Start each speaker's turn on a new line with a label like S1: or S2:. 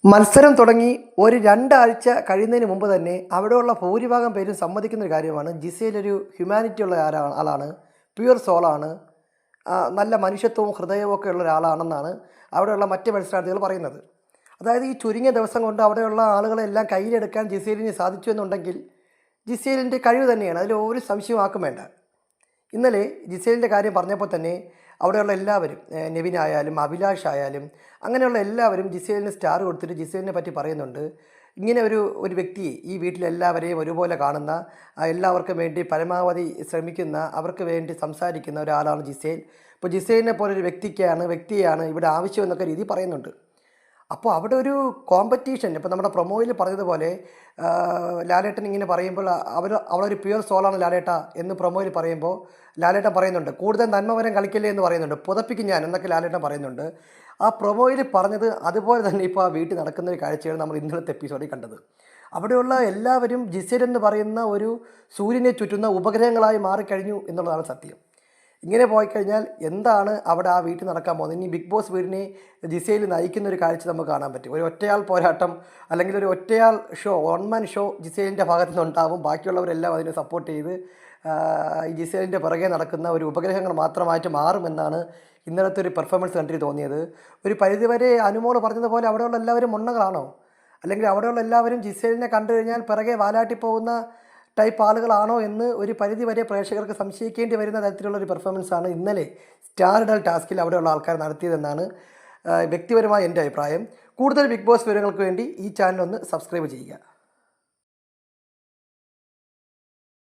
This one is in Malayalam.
S1: മത്സരം തുടങ്ങി ഒരു 2 ആഴ്ച കഴിയുന്നതിന് മുമ്പ് തന്നെ അവിടെയുള്ള ഭൂരിഭാഗം പേരും സമ്മതിക്കുന്ന ഒരു കാര്യമാണ്. ജിസേൽ ഒരു ഹ്യൂമാനിറ്റി ഉള്ള ആളാണ്, പ്യുവർ സോളാണ്, നല്ല മനുഷ്യത്വവും ഹൃദയവും ഒക്കെ ഉള്ള ഒരാളാണെന്നാണ് അവിടെയുള്ള മറ്റ് മത്സരാർത്ഥികൾ പറയുന്നത്. അതായത് ഈ ചുരുങ്ങിയ ദിവസം കൊണ്ട് അവിടെയുള്ള ആളുകളെല്ലാം കയ്യിലെടുക്കാൻ ജിസേലിന് സാധിച്ചു എന്നുണ്ടെങ്കിൽ ജിസേലിൻ്റെ കഴിവ് തന്നെയാണ്, അതിൽ ഒരു സംശയവും ആക്കും വേണ്ട. ഇന്നലെ ജിസേലിൻ്റെ കാര്യം പറഞ്ഞപ്പോൾ തന്നെ അവിടെയുള്ള എല്ലാവരും, നെവിനായാലും അഭിലാഷ് ആയാലും അങ്ങനെയുള്ള എല്ലാവരും ജിസേലിന് സ്റ്റാർ കൊടുത്തിട്ട് ജിസേലിനെ പറ്റി പറയുന്നുണ്ട്. ഇങ്ങനെ ഒരു വ്യക്തിയെ ഈ വീട്ടിലെല്ലാവരെയും ഒരുപോലെ കാണുന്ന, എല്ലാവർക്കും വേണ്ടി പരമാവധി ശ്രമിക്കുന്ന, അവർക്ക് വേണ്ടി സംസാരിക്കുന്ന ഒരാളാണ് ജിസേൽ. ഇപ്പോൾ ജിസേലിനെ പോലൊരു വ്യക്തിയാണ് ഇവിടെ ആവശ്യമെന്നൊക്കെ രീതി പറയുന്നുണ്ട്. അപ്പോൾ അവിടെ ഒരു കോമ്പറ്റീഷൻ, ഇപ്പോൾ നമ്മുടെ പ്രൊമോയിൽ പറഞ്ഞതുപോലെ ലാലേട്ടൻ ഇങ്ങനെ പറയുമ്പോൾ അവളൊരു പ്യുവർ സോളാണ് ലാലേട്ട എന്ന് പ്രൊമോയിൽ പറയുമ്പോൾ ലാലേട്ടൻ പറയുന്നുണ്ട്, കൂടുതൽ നന്മവരം കളിക്കല്ലേ എന്ന് പറയുന്നുണ്ട്, പുതപ്പിക്കും ഞാൻ എന്നൊക്കെ ലാലേട്ടൻ പറയുന്നുണ്ട്. ആ പ്രൊമോയിൽ പറഞ്ഞത് അതുപോലെ തന്നെ ഇപ്പോൾ ആ വീട്ടിൽ നടക്കുന്ന ഒരു കാഴ്ചയാണ് നമ്മൾ ഇന്നലത്തെ എപ്പിസോഡിൽ കണ്ടത്. അവിടെയുള്ള എല്ലാവരും ജിസേൽ എന്ന് പറയുന്ന ഒരു സൂര്യനെ ചുറ്റുന്ന ഉപഗ്രഹങ്ങളായി മാറിക്കഴിഞ്ഞു എന്നുള്ളതാണ് സത്യം. ഇങ്ങനെ പോയിക്കഴിഞ്ഞാൽ എന്താണ് അവിടെ ആ വീട്ടിൽ നടക്കാൻ പോകുന്നത്? ഇനി ബിഗ് ബോസ് വീടിനെ ജിസേൽ നയിക്കുന്ന ഒരു കാഴ്ച നമുക്ക് കാണാൻ പറ്റും. ഒരു ഒറ്റയാൾ പോരാട്ടം, അല്ലെങ്കിൽ ഒരു ഒറ്റയാൾ ഷോ, വൺമാൻ ഷോ ജിസേലിൻ്റെ ഭാഗത്തു നിന്നുണ്ടാവും. ബാക്കിയുള്ളവരെല്ലാം അതിനെ സപ്പോർട്ട് ചെയ്ത് ഈ ജിസേലിൻ്റെ പുറകെ നടക്കുന്ന ഒരു ഉപഗ്രഹങ്ങൾ മാത്രമായിട്ട് മാറുമെന്നാണ് ഇന്നലത്തെ ഒരു പെർഫോമൻസ് കണ്ടിട്ട് തോന്നിയത്. ഒരു പരിധിവരെ അനുമോള് പറഞ്ഞതുപോലെ അവിടെയുള്ള എല്ലാവരും മുണ്ണകളാണോ, അല്ലെങ്കിൽ അവിടെയുള്ള എല്ലാവരും ജിസേലിനെ കണ്ടു കഴിഞ്ഞാൽ പിറകെ വാലാട്ടി പോകുന്ന ടൈപ്പ് ആളുകളാണോ എന്ന് ഒരു പരിധി വരെ പ്രേക്ഷകർക്ക് സംശയിക്കേണ്ടി വരുന്ന തരത്തിലുള്ള ഒരു പെർഫോമൻസാണ് ഇന്നലെ സ്റ്റാർ ഇടൽ ടാസ്കിൽ അവിടെയുള്ള ആൾക്കാർ നടത്തിയതെന്നാണ് വ്യക്തിപരമായ എൻ്റെ അഭിപ്രായം. കൂടുതൽ ബിഗ് ബോസ് വിവരങ്ങൾക്ക് വേണ്ടി ഈ ചാനൽ ഒന്ന് സബ്സ്ക്രൈബ് ചെയ്യുക.